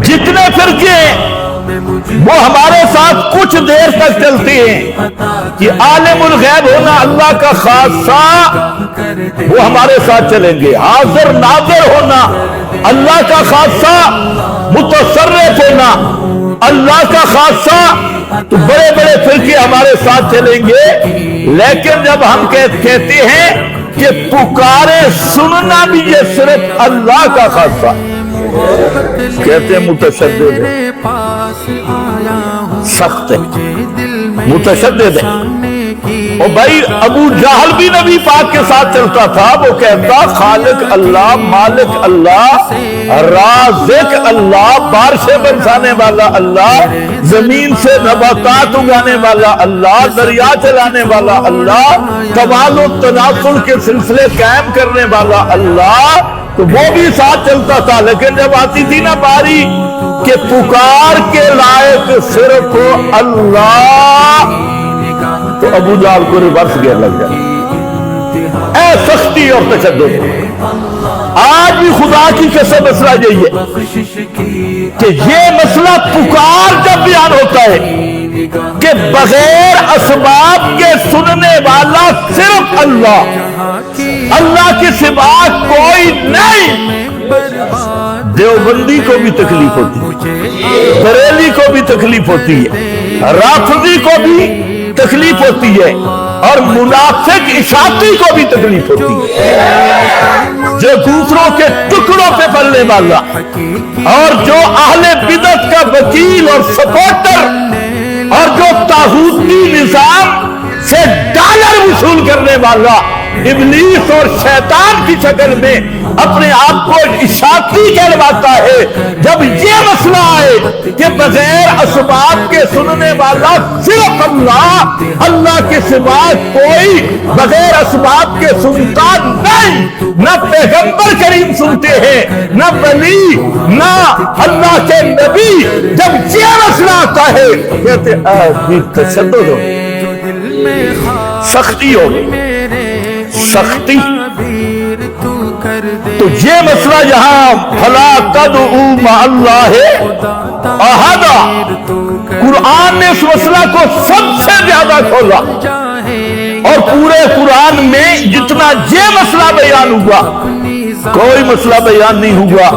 جتنے فرقے ہیں وہ ہمارے ساتھ کچھ دیر تک چلتے ہیں کہ عالم الغیب ہونا اللہ کا خاصہ وہ ہمارے ساتھ چلیں گے، حاضر ناظر ہونا اللہ کا خاصہ، متصرف ہونا اللہ کا خاصہ، تو بڑے بڑے فرقے ہمارے ساتھ چلیں گے۔ لیکن جب ہم کہتے ہیں کہ پکارے سننا بھی یہ صرف اللہ کا خاصہ، کہتے ہیں متشدد ہے، سخت ہے، متشدد ہے۔ اور بھائی ابو جہل بھی نبی پاک کے ساتھ چلتا تھا، وہ کہتا خالق اللہ، مالک اللہ، رازق اللہ، بارشیں برسانے والا اللہ، زمین سے نباتات اگانے والا اللہ، دریا چلانے والا اللہ، تبادل و تناسل کے سلسلے قائم کرنے والا اللہ، تو وہ بھی ساتھ چلتا تھا۔ لیکن جب آتی تھی نا باری کہ پکار کے لائق صرف اللہ، تو ابو جہل کو ریورس گیئر لگ جائے۔ اے سختی اور تشدد، آج بھی خدا کی قسم مسئلہ یہی ہے کہ یہ مسئلہ پکار جب بیان ہوتا ہے کہ بغیر اسباب کے سننے والا صرف اللہ، اللہ کے سوا کوئی نہیں۔ دیوبندی کو بھی تکلیف ہوتی ہے، بریلی کو بھی تکلیف ہوتی ہے، رافضی کو بھی تکلیف ہوتی ہے، اور منافق اشاعتی کو بھی تکلیف ہوتی ہے، جو دوسروں کے ٹکڑوں پہ پلنے والا اور جو اہل بدعت کا وکیل اور سپورٹر اور جو طاغوتی نظام سے ڈالر وصول کرنے والا ابلیس اور شیطان کی شکل میں اپنے آپ کو اشاعتی کہلواتا ہے۔ جب یہ مسئلہ آئے کہ بغیر اسباب کے سننے والا صرف اللہ، اللہ کے سوا کوئی بغیر اسباب کے سنتا نہیں، نہ پیغمبر کریم سنتے ہیں، نہ ولی، نہ اللہ کے نبی، جب یہ مسئلہ آتا ہے کہتے ہیں تشدد ہو، سختی ہو، سختی۔ تو یہ مسئلہ یہاں فلا تدعوا مع اللہ احدا، قرآن نے اس مسئلہ کو سب سے زیادہ کھولا، اور پورے قرآن میں جتنا یہ مسئلہ بیان ہوا کوئی مسئلہ بیان نہیں ہوا